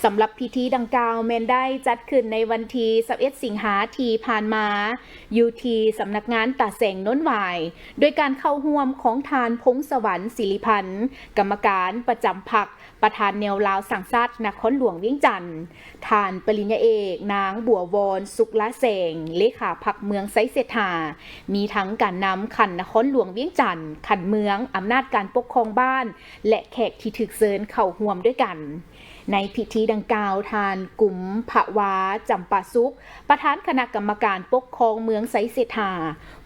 สำหรับพิธีดังกล่าวแมนได้จัดขึ้นในวันที่21สิงหาที่ผ่านมาอยู่ที่สำนักงานตาแสงโน้นหวายโดยการเข้าร่วมของทานพงสวรรค์ศิริพันธ์กรรมการประจำพรรคประธานแนวลาวสังสัตนครหลวงเวียงจันทน์ทานปริญญาเอกนางบัววรสุขละแสงเลขาพรรคเมืองไซเสถามีทั้งการนำขันนครหลวงเวียงจันทน์ขันเมืองอำนาจการปกครองบ้านและแขกที่ถึกเชิญเข้าร่วมด้วยกันในพิธีดังกล่าวทานกุมภวาจำปาสุขประธานคณะกรรมการปกครองเมืองไซเสถา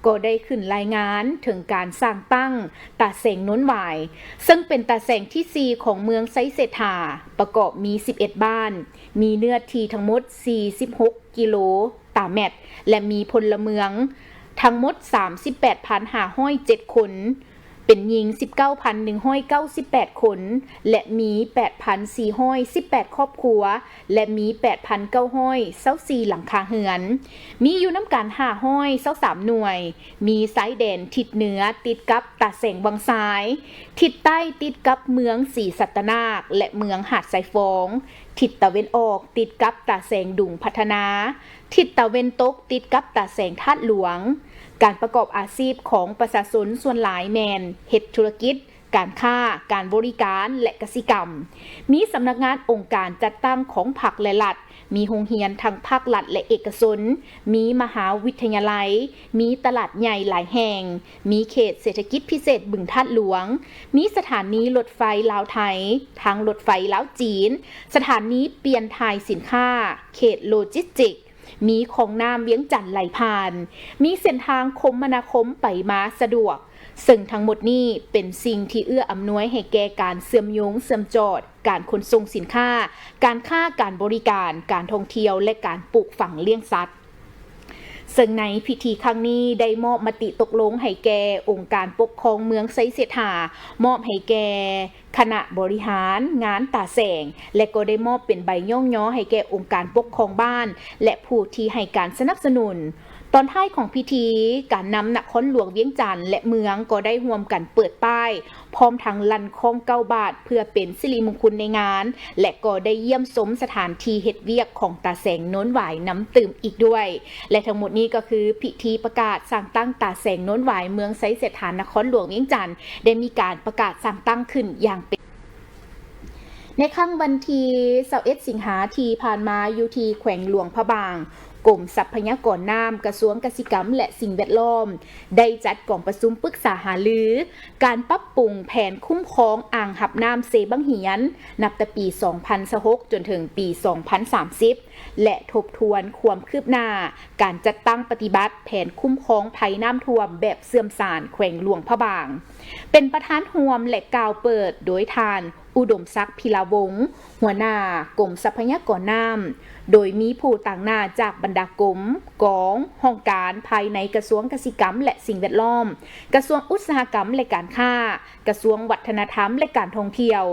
ก็ได้ขึ้นรายงานถึงการสร้างตั้งตาแสงโน้นหวายซึ่งเป็นตาแสงที่4ของเมืองไซเสถาประกอบมี11บ้านมีเนื้อที่ทั้งหมด46กิโลตารเมตรและมีพลเมืองทั้งหมด 38,507 คนเป็นหญิง 19,198 คนและมี 8,418 ครอบครัวและมี 8,924 หลังคาเรือนมีอยู่น้ำกัน523หน่วยมีสายแดนทิศเหนือติดกับตาแสงวังซ้ายทิศใต้ติดกับเมืองศรีสัตนาคและเมืองหาดสายฟองทิศตะวันออกติดกับตาแสงดุงพัฒนาทิศตะวันตกติดกับตาแสงธาตุหลวงการประกอบอาชีพของประชาชนส่วนหลายแมนเฮ็ดธุรกิจการค้าการบริการและกสิกรรมมีสำนักงานองค์การจัดตั้งของพรรคและรัฐมีโรงเรียนทั้งภาครัฐและเอกชนมีมหาวิทยาลัยมีตลาดใหญ่หลายแห่งมีเขตเศรษฐกิจพิเศษบึงธาตุหลวงมีสถานีรถไฟลาวไทยทางรถไฟลาวจีนสถานีเปลี่ยนถ่ายสินค้าเขตโลจิสติกส์มีของน้ำเวียงจันทน์ไหลผ่านมีเส้นทางคมนาคมไปมาสะดวกซึ่งทั้งหมดนี้เป็นสิ่งที่เอื้ออำนวยให้แก่การเสื่อมโยงเสื่อมจอดการขนส่งสินค้าการค้าการบริการการท่องเที่ยวและการปลูกฝังเลี้ยงสัตว์ซึ่งในพิธีครั้งนี้ได้มอบมติตกลงให้แก่องค์การปกครองเมืองไซเสถามอบให้แก่คณะบริหารงานตาแสงและก็ได้มอบเป็นใบย่องย้อให้แก่องค์การปกครองบ้านและผู้ที่ให้การสนับสนุนตอนท้ายของพิธีการนำนครหลวงเวียงจันทน์และเมืองก็ได้ร่วมกันเปิดป้ายพร้อมทั้งลั่นคอง9 บาทเพื่อเป็นสิริมงคลในงานและก็ได้เยี่ยมชมสถานที่เฮ็ดเวียกของตาแสงโน้นหวายน้ำตื่มอีกด้วยและทั้งหมดนี้ก็คือพิธีประกาศสร้างตั้งตาแสงโน้นหวายเมืองไซเสถานครหลวงเวียงจันทน์ได้มีการประกาศสร้างตั้งขึ้นอย่างเป็นในค่ำวันที่21สิงหาที่ผ่านมาอยู่ที่แขวงหลวงพระบางกรมทรัพยากรน้ำกระทรวงเกษตรกรรมและสิ่งแวดล้อมได้จัดกองประชุมปรึกษาหารือการปรับปรุงแผนคุ้มครองอ่างหับน้ำเซบังเหียนนับแต่ปี 2026 จนถึงปี 2030 และทบทวนความคืบหน้าการจัดตั้งปฏิบัติแผนคุ้มครองภัยน้ำท่วมแบบเสื่อมทรานแขวงหลวงพระบางเป็นประธานร่วมและกล่าวเปิดโดยทานอุดมศักดิ์พิลาวงศ์หัวหน้ากรมทรัพยากรน้ำโดยมีผู้ต่างหน้าจากบรรดากรมกองห้องการภายในกระทรวงเกษตรกรรมและสิ่งแวดล้อมกระทรวงอุตสาหกรรมและการค้ากระทรวงวัฒนธรรมและการท่องเที่ยว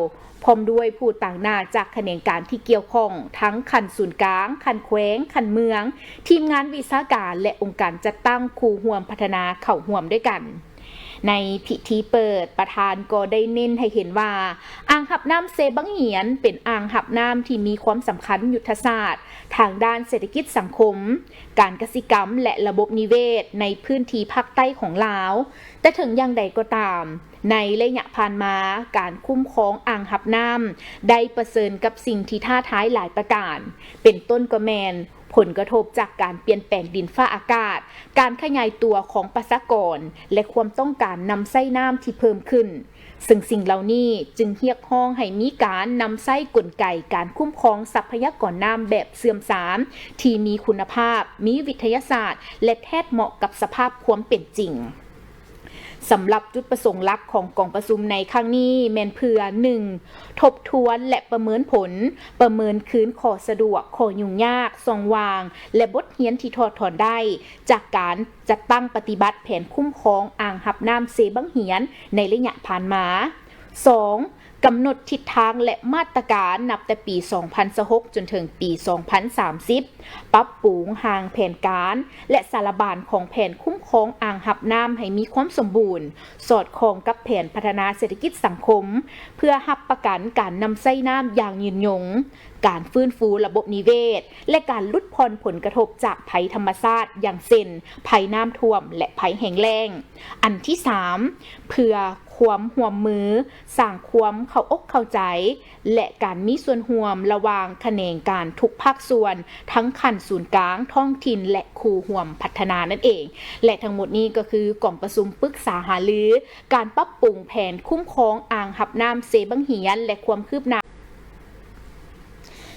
พร้อมด้วยผู้ต่างหน้าจากแขนงการที่เกี่ยวข้องทั้งขันศูนย์กลางขันแขวงขันเมืองทีมงานวิชาการและองค์การจัดตั้งคู่ร่วมพัฒนาเข้าร่วมด้วยกันในพิธีเปิดประธานก็ได้เน้นให้เห็นว่าอ่างหับน้ำเซบังเหียนเป็นอ่างหับน้ำที่มีความสำคัญยุทธศาสตร์ทางด้านเศรษฐกิจสังคมการเกษตรกรรมและระบบนิเวศในพื้นที่ภาคใต้ของลาวแต่ถึงอย่างใดก็ตามในระยะผ่านมาการคุ้มครองอ่างหับน้ำได้ประเสริญกับสิ่งที่ท้าทายหลายประการเป็นต้นก็แมนผลกระทบจากการเปลี่ยนแปลงดินฟ้าอากาศการขยายตัวของประชากรและความต้องการนำไส้น้ำที่เพิ่มขึ้นซึ่งสิ่งเหล่านี้จึงเรียกร้องให้มีการนำไส้กลไกการคุ้มครองทรัพยากรน้ำแบบเสื่อมทรามที่มีคุณภาพมีวิทยาศาสตร์และแพทย์เหมาะกับสภาพความเป็นจริงสำหรับจุดประสงค์หลักของกองประชุมในครั้งนี้แม่นเพื่อ 1. ทบทวนและประเมินผลประเมินคืนข้อสะดวกข้อยุ่งยากส่องวางและบทเรียนที่ถอดถอนได้จากการจัดตั้งปฏิบัติแผนคุ้มครองอ่างหับน้ำเซบังเหียนในระยะผ่านมา 2. กำหนดทิศทางและมาตรการนับแต่ปี 2026 จนถึงปี 2030 ปรับปรุงห่างแผนการและสารบานของแผนคุ้มครองอ่างหับน้ำให้มีความสมบูรณ์สอดคล้องกับแผนพัฒนาเศรษฐกิจสังคมเพื่อรับประกันการนำไส้น้ำอย่างยืนยงการฟื้นฟูระบบนิเวศและการลดผ่อนผลกระทบจากภัยธรรมชาติอย่างเช่นภัยน้ำท่วมและภัยแห้งแล้งอันที่ 3 เพื่อความร่วมมือสร้างความเข้าอกเข้าใจและการมีส่วนร่วมระหว่างแขนงการทุกภาคส่วนทั้งขั้นศูนย์กลางท้องถิ่นและคู่ร่วมพัฒนานั่นเองและทั้งหมดนี้ก็คือกล่องประชุมปรึกษาหารือการปรับปรุงแผนคุ้มครองอ่างหับน้ำเซบังเหียนและความคืบหน้า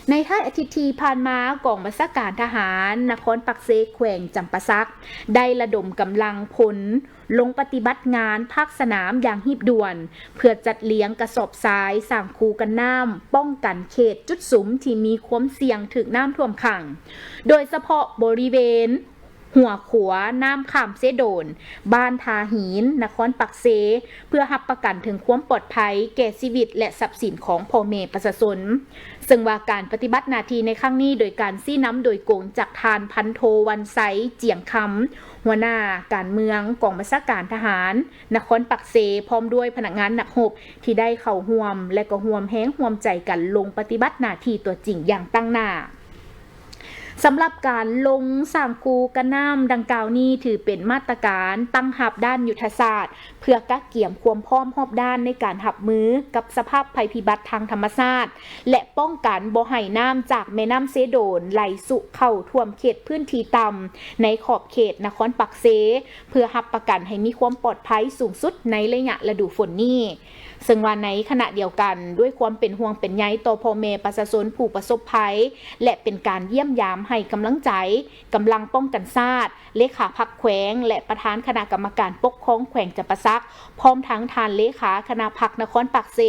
ในท้ายอาทิตย์ที่ผ่านมากองบัญชาการทหารนครปักเซแขวงจำปาสักได้ระดมกำลังพลลงปฏิบัติงานภาคสนามอย่างหีบด่วนเพื่อจัดเลี้ยงกระสอบทรายสร้างคูกันน้ำป้องกันเขตจุดสุมที่มีความเสี่ยงถึงน้ำท่วมขังโดยเฉพาะบริเวณหัวขัวน้ำข้ามเสโดนบ้านทาหินนครปักเซเพื่อรับประกันถึงความปลอดภัยแก่ชีวิตและทรัพย์สินของพ่อแม่ประชาชนซึ่งว่าการปฏิบัติหน้าที่ในครั้งนี้โดยการซี้น้ำโดยกงจากทานพันโทวันไซเจียงคำหัวหน้าการเมืองกองบัญชาการทหารนครปักเซพร้อมด้วยพนักงานหนักหบที่ได้เข้าร่วมและก็ร่วมแห้งร่วมใจกันลงปฏิบัติหน้าที่ตัวจริงอย่างตั้งหน้าสำหรับการลงสร้างคูกันน้ำดังกล่าวนี้ถือเป็นมาตรการตั้งรับด้านยุทธศาสตร์เพื่อกักเกี่ยมความพร้อมรอบด้านในการรับมือกับสภาพภัยพิบัติทางธรรมชาติและป้องกันบ่ให้น้ำจากแม่น้ำเซโดนไหลสู่เข้าท่วมเขตพื้นที่ต่ำในขอบเขตนครปักเซเพื่อรับประกันให้มีความปลอดภัยสูงสุดในระยะฤดูฝนนี้ซึ่งว่าในขณะเดียวกันด้วยความเป็นห่วงเป็นใยต่อพ่อแม่ประชาชนผู้ประสบภัยและเป็นการเยี่ยมยามให้กำลังใจกำลังป้องกันชาติเลขาพรรคแขวงและประธานคณะกรรมการปกครองแขวงจำปาสักพร้อมทั้งทานเลขาคณะพรรคนครปักเซ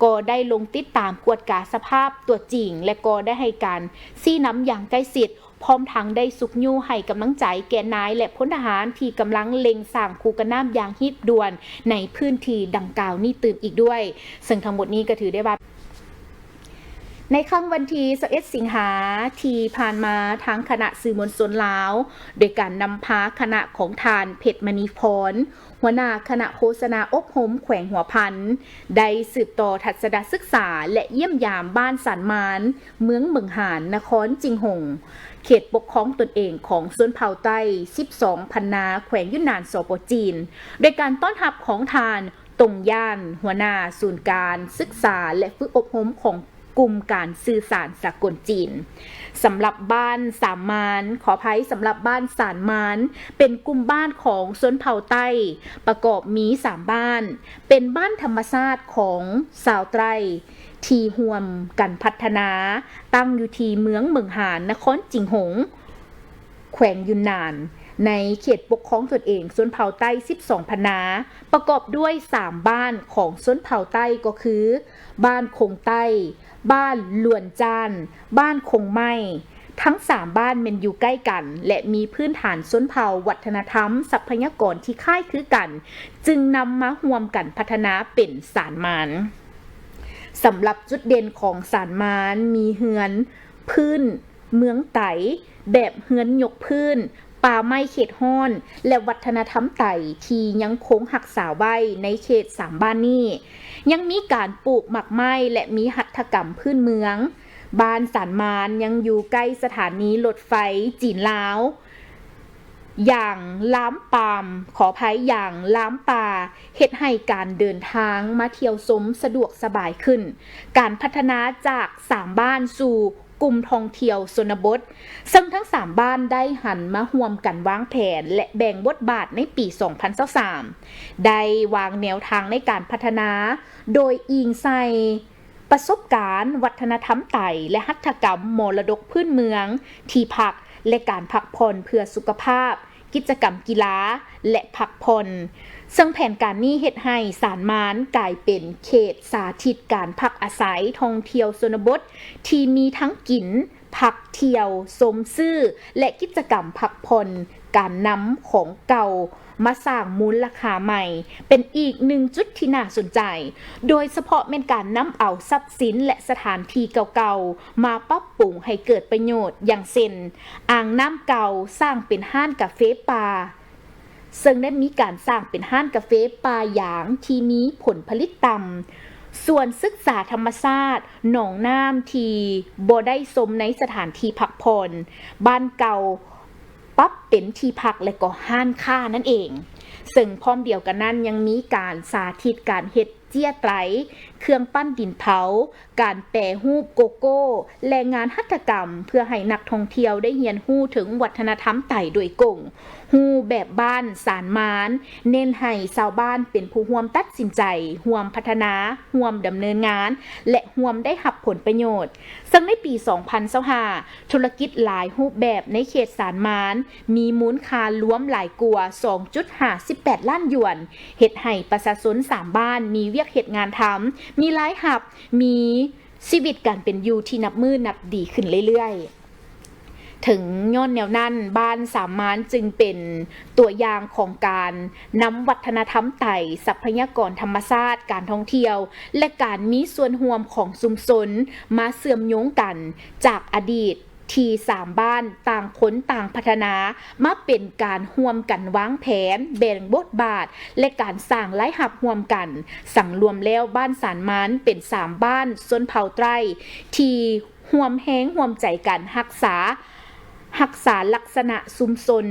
ก็ได้ลงติดตามกวดกาสภาพตัวจริงและก็ได้ให้การซี้น้ำอย่างใกล้ชิดพร้อมทั้งได้สุกยู่ให้กำลังใจแก่นายและพลทหารที่กำลังเล็งสร้างคูกันน้ำอย่างหีบด่วนในพื้นที่ดังกล่าวนี้ตื่นอีกด้วยซึ่งทั้งหมดนี้ก็ถือได้ว่าในค่ำวันที่21สิงหาที่ผ่านมาทางคณะสื่อมวลชนลาวโดยการนำพาคณะของทานเพชรมณีพรหัวหน้าคณะโฆษณาอบรมแขวงหัวพันได้สืบต่อทัศนศึกษาและเยี่ยมยามบ้านสันมานเมืองเมืองหานนครจิงหงเขตปกครองตนเองของชนเผ่าใต้12พันนาแขวงยุนนานสปจีนโดยการต้อนรับของทานตงย่านหัวหน้าศูนย์การศึกษาและฝึกอบรมของกลุ่มการสื่อสารสากลจีนสำหรับบ้านสามมานขออภัยสำหรับบ้านสานมานเป็นกลุ่มบ้านของชนเผ่าใต้ประกอบมี3บ้านเป็นบ้านธรรมชาติของชาวไตรที่ร่วมกันพัฒนาตั้งอยู่ที่เมืองหานนครจิงหงแขวงยุนนานในเขตปกครองตนเองชนเผ่าใต้12พันนาประกอบด้วย3บ้านของชนเผ่าใต้ก็คือบ้านคงใต้บ้านลวนจานบ้านคงไม้ทั้ง3บ้านมันอยู่ใกล้กันและมีพื้นฐานชนเผ่าวัฒนธรรมทรัพยากรที่คล้ายคลึงกันจึงนำมาร่วมกันพัฒนาเป็นสานมานสำหรับจุดเด่นของสานมานมีเฮือนพื้นเมืองไต่แบบเฮือนยกพื้นป่าไม้เขตฮ้อนและวัฒนธรรมไต่ที่ยังคงหักษาไว้ในเขต3บ้านนี้ยังมีการปลูกหมักไม้และมีหัตถกรรมพื้นเมืองบ้านสานมานยังอยู่ใกล้สถานีรถไฟจีนลาวอย่างล้ามปามขออภัยอย่างล้ามป่าเฮ็ดให้การเดินทางมาเที่ยวชมสะดวกสบายขึ้นการพัฒนาจาก3บ้านสู่กลุ่มท่องเที่ยวชนบทซึ่งทั้ง3บ้านได้หันมาร่วมกันวางแผนและแบ่งบทบาทในปี 2023ได้วางแนวทางในการพัฒนาโดยอิงใส่ประสบการณ์วัฒนธรรมไต่และหัตถกรรมมรดกพื้นเมืองที่พักและการพักผ่อนเพื่อสุขภาพกิจกรรมกีฬาและพักผ่อนซึ่งแผนการนี้เฮ็ดให้สานมานกลายเป็นเขตสาธิตการพักอาศัยท่องเที่ยวชนบทที่มีทั้งกินพักเที่ยวสมซื่อและกิจกรรมพักผ่อนการนำของเก่า มาสร้างมูลค่าใหม่เป็นอีกหนึ่งจุดที่น่าสนใจโดยเฉพาะเป็นการนำเอาทรัพย์สินและสถานที่เก่าๆมาปรับปรุงให้เกิดประโยชน์อย่างเช่นอ่างน้ำเก่าสร้างเป็นห้านกาแฟป่าซึ่งได้มีการสร้างเป็นห้านกาแฟป่าหยางที่มีผลผลิตต่ำส่วนศึกษาธรรมชาติหนองน้ำที่บ่ได้สมในสถานที่พักผ่อนบ้านเก่าปรับเป็นที่พักและก็ห้านค้านั่นเองซึ่งพร้อมเดียวกันนั้นยังมีการสาธิตการเฮ็ดเจี้ยไตรเครื่องปั้นดินเผาการแปรรูปโกโก้และงานหัตถกรรมเพื่อให้นักท่องเที่ยวได้เรียนรู้ถึงวัฒนธรรมไต่โดยกงฮู้แบบบ้านสานมานเน้นให้ชาวบ้านเป็นผู้ร่วมตัดสินใจร่วมพัฒนาร่วมดำเนินงานและร่วมได้รับผลประโยชน์ซึ่งในปี2025ธุรกิจหลายรูปแบบในเขตสานมานมีมูลค่ารวมหลายกว่า 2.58 ล้านหยวนเฮ็ดให้ประชาชน3บ้านมีเวียกเฮ็ดงานทำมีรายรับมีชีวิตการเป็นอยู่ที่นับมือนับดีขึ้นเรื่อยๆถึงย้อนแนวนั้นบ้านสามานจึงเป็นตัวอย่างของการนำวัฒนธรรมไต่ทรัพยากรธรรมชาติการท่องเที่ยวและการมีส่วนร่วมของชุมชนมาเชื่อมโยงกันจากอดีตที่3บ้านต่างคนต่างพัฒนามาเป็นการร่วมกันวางแผนแบ่งบทบาทและการสร้างรายรับร่วมกันสั่งรวมแล้วบ้านสานมานเป็น3บ้านชนเผ่าไตรที่ร่วมแรงร่วมใจกันรักษาลักษณะชุมชน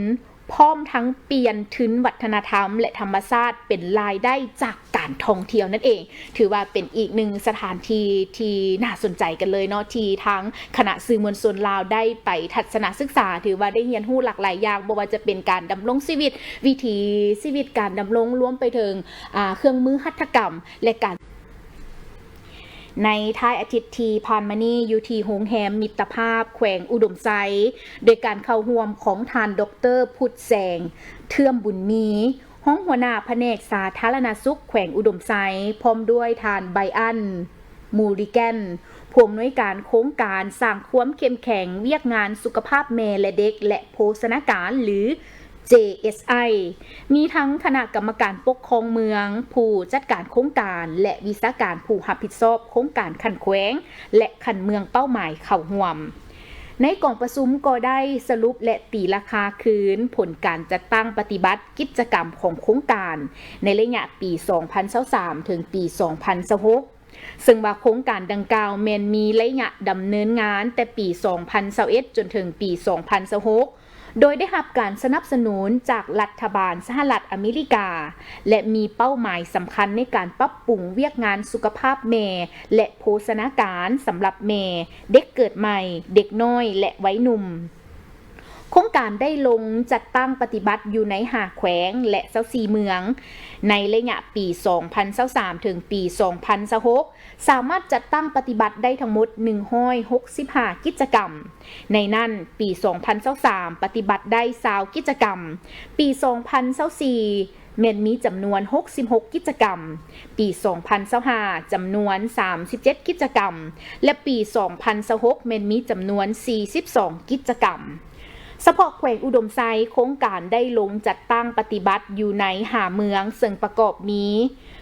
พร้อมทั้งเปลี่ยนทุนวัฒนธรรมและธรรมชาติเป็นรายได้จากการท่องเที่ยวนั่นเองถือว่าเป็นอีกหนึ่งสถานที่ที่น่าสนใจกันเลยเนาะที่ทั้งคณะสื่อมวลชนลาวได้ไปทัศนศึกษาถือว่าได้เรียนรู้หลากหลายอย่างบ่ว่าจะเป็นการดำรงชีวิตวิถีชีวิตการดำรงรวมไปถึงเครื่องมือหัตถกรรมและการในท้ายอาทิตย์ที่ผ่านมานี้อยู่ที่โรงแรมมิตรภาพแขวงอุดมไซโดยการเข้าร่วมของทานดร.พุทธแสงเทื่อมบุญมีห้องหัวหน้าแผนกสาธารณสุขแขวงอุดมไซพร้อมด้วยทานไบอันมูริแกนผู้อำนวยการโครงการสร้างความเข้มแข็งเวียกงานสุขภาพแม่และเด็กและโภชนาการหรือJSI มีทั้งคณะกรรมการปกครองเมืองผู้จัดการโครงการและวิชาการผู้รับผิดชอบโครงการขันแขวงและขันเมืองเป้าหมายเข้าร่วมในกองประชุมก็ได้สรุปและตีราคาคืนผลการจัดตั้งปฏิบัติกิจกรรมของโครงการในระยะปี 2023 ถึงปี 2026ซึ่งว่าโครงการดังกล่าวแม้นมีระยะดำเนินงานแต่ปี 2021 จนถึงปี 2026โดยได้รับการสนับสนุนจากรัฐบาลสหรัฐอเมริกาและมีเป้าหมายสำคัญในการปรับปรุงเวียกงานสุขภาพแม่และโภชนาการสำหรับแม่เด็กเกิดใหม่เด็กน้อยและวัยหนุ่มโครงการได้ลงจัดตั้งปฏิบัติอยู่ใน5แขวงและ24เมืองในระยะปี 2023 ถึงปี 2026 สามารถจัดตั้งปฏิบัติได้ทั้งหมด165กิจกรรมในนั้นปี 2023 ปฏิบัติได้20กิจกรรมปี 2024มีจำนวน66กิจกรรมปี 2025 จำนวน37กิจกรรมและปี 2026มีจำนวน42กิจกรรมเฉพาะแขวงอุดมไซโครงการได้ลงจัดตั้งปฏิบัติอยู่ใน5เมืองซึ่งประกอบมี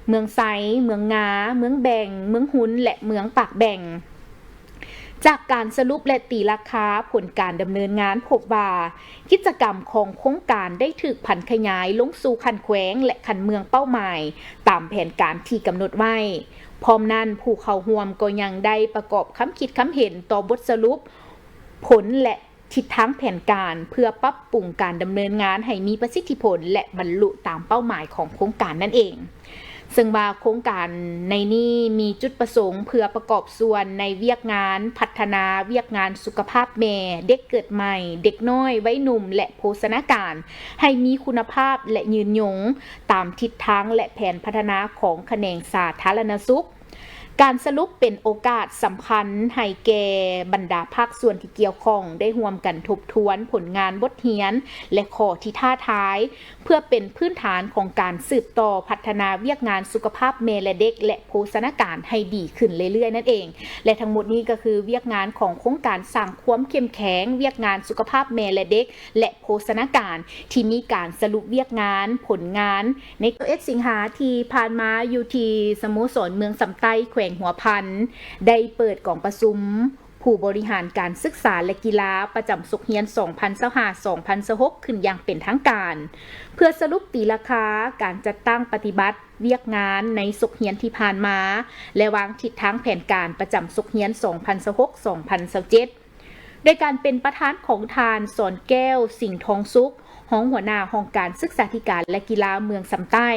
เมืองไซเมืองงาเมืองแบ่งเมืองหุนและเมืองปากแบ่งจากการสรุปและตีราคาผลการดำเนินงานพบว่ากิจกรรมของโครงการได้ถูกผันขยายลงสู่คันแขวงและคันเมืองเป้าหมายตามแผนการที่กำหนดไว้พร้อมนั้นผู้เข้าร่วมก็ยังได้ประกอบคำคิดคำเห็นต่อบทสรุปผลและทิศทางแผนการเพื่อปรับปรุงการดำเนินงานให้มีประสิทธิผลและบรรลุตามเป้าหมายของโครงการนั่นเองซึ่งว่าโครงการในนี้มีจุดประสงค์เพื่อประกอบส่วนในเวียกงานพัฒนาเวียกงานสุขภาพแม่เด็กเกิดใหม่เด็กน้อยวัยหนุ่มและโภชนาการให้มีคุณภาพและยืนยงตามทิศทางและแผนพัฒนาของแขนงสาธารณสุข การสรุปเป็นโอกาสสำคัญให้แก่บรรดาภาคส่วนที่เกี่ยวข้องได้ร่วมกันทบทวนผลงานบทเรียนและข้อที่ท้าทายเพื่อเป็นพื้นฐานของการสืบต่อพัฒนาเวียกงานสุขภาพแม่และเด็กและโภชนาการให้ดีขึ้นเรื่อยๆนั่นเองและทั้งหมดนี้ก็คือเวียกงานของโครงการสร้างความเข้มแข็งเวียกงานสุขภาพแม่และเด็กและโภชนาการที่มีการสรุปเวียกงานผลงานใน11 สิงหาที่ผ่านมาอยู่ที่สโมสรเมืองสำไต้แขวงหัวพันได้เปิดกองประชุมผู้บริหารการศึกษาและกีฬาประจำศุกร์เฮียน 2025-2026 ขึ้นอย่างเป็นทางการเพื่อสรุปตีราคาการจัดตั้งปฏิบัติเวียกงานในศุกร์เฮียนที่ผ่านมาและวางทิศทางแผนการประจำศุกร์เฮียน 2026-2027 โดยการเป็นประธานของทานสอนแก้วสิงห์ทองสุขห้องหัวหน้าห้องการศึกษาธิการและกีฬาเมืองสำไต้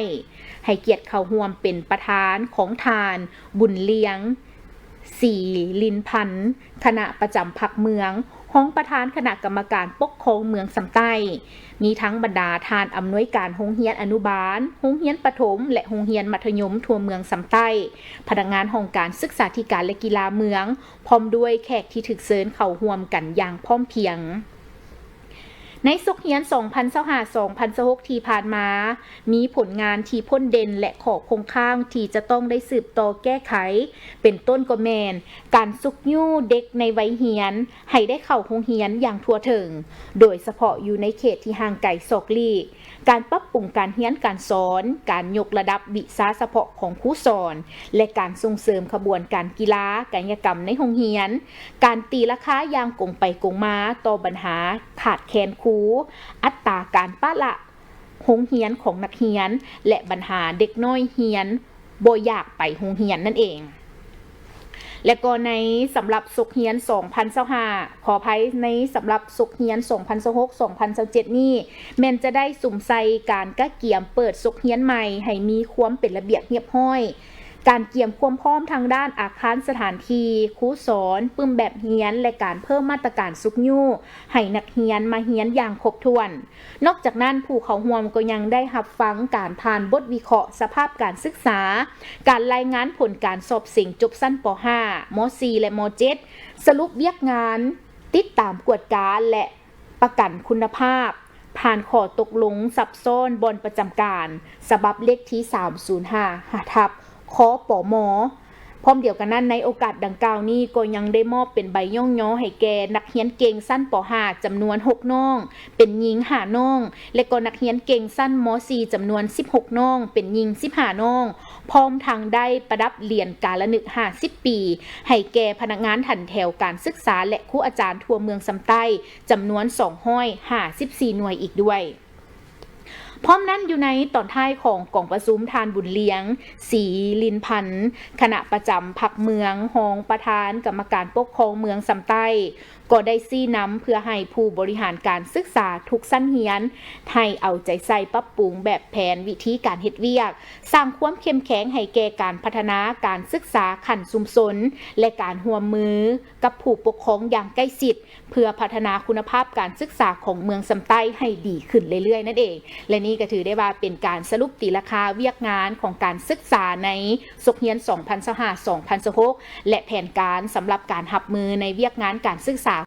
ให้เกียรติเข้าร่วมเป็นประธานของทานบุญเลี้ยงสีลินพันธ์คณะประจำพรรคเมืองห้องประธานคณะกรรมการปกครองเมืองสำไต้มีทั้งบรรดาทานอำนวยการโรงเรียนอนุบาลโรงเรียนประถมและโรงเรียนมัธยมทั่วเมืองสำไต้พนักงานห้องการศึกษาธิการและกีฬาเมืองพร้อมด้วยแขกที่ถึกเชิญเข้าร่วมกันอย่างพร้อมเพรียงในศุกร์เฮียน 2025-2026 ที่ผ่านมามีผลงานที่พ้นเด่นและขอคงข้างที่จะต้องได้สืบต่อแก้ไขเป็นต้นก็แมนการซุกยู่เด็กในวัยเฮียนให้ได้เข้าโรงเรียนอย่างทั่วถึงโดยเฉพาะอยู่ในเขตที่ห่างไกลศอกลีกการปรับปรุงการเรียนการสอนการยกระดับวิชาเฉพาะของผู้สอนและการส่งเสริมขบวนการกีฬากายกรรมในโรงเรียนการตีราคาอย่างกงไปกงมาต่อปัญหาขาดแคลนครูอัตราการปะละโรงเรียนของนักเรียนและปัญหาเด็กน้อยเรียนบ่อยากไปโรงเรียนนั่นเองและก็ในสำหรับศุกร์เฮียน 2025 ขออภัยในสำหรับศุกร์เฮียน 2026-2027 นี่แม่นจะได้สุ่มใส่การกะเกียมเปิดศุกร์เฮียนใหม่ให้มีความเป็นระเบียบเรียบร้อยการเตรียมความพร้อมทางด้านอาคารสถานที่ครูสอนปึ้มแบบเฮียนและการเพิ่มมาตรการซุกยู่ให้นักเฮียนมาเฮียนอย่างครบถ้วนนอกจากนั้นผู้เข้าร่วมก็ยังได้รับฟังการผ่านบทวิเคราะห์สภาพการศึกษาการรายงานผลการสอบสิ่งจบสั้นป .5 ม .4 และม .7 สรุปเวียกงานติดตามกวดการและประกันคุณภาพผ่านข้อตกลงซับซ้อนบนประจำการฉบับเลขที่305/คปม.พร้อมเดียวกันนั้นในโอกาสดังกล่าวนี้ก็ยังได้มอบเป็นใบย่องย่อให้แก่นักเรียนเก่งสั้นป .5 จำนวน6น้องเป็นหญิง5น้องและก็นักเรียนเก่งสั้นม .4 จำนวน16น้องเป็นหญิง15น้องพร้อมทางได้ประดับเหรียญกาละนึก50 ปีให้แก่พนักงานทันแถวการศึกษาและครูอาจารย์ทั่วเมืองสำไต้จำนวน254หน่วยอีกด้วยพร้อมนั้นอยู่ในตอนท้ายของกองประชุมทานบุญเลี้ยงสีลินพันธ์คณะประจำพรรคเมืองห้องประธานกรรมการปกครองเมืองสำไต้ก็ได้ซี่นำเพื่อให้ผู้บริหารการศึกษาทุกชั้นเรียนให้เอาใจใส่ปรับปรุงแบบแผนวิธีการเฮ็ดเวียกสร้างความเข้มแข็งให้แก่การพัฒนาการศึกษาขั้นชุมชนและการร่วมมือกับผู้ปกครองอย่างใกล้ชิดเพื่อพัฒนาคุณภาพการศึกษาของเมืองสำไต้ให้ดีขึ้นเรื่อยๆนั่นเองและนี่ก็ถือได้ว่าเป็นการสรุปตีราคาเวียกงานของการศึกษาในศุกร์เฮียน 2025-2026 และแผนการสำหรับการรับมือในเวียกงานการศึกษา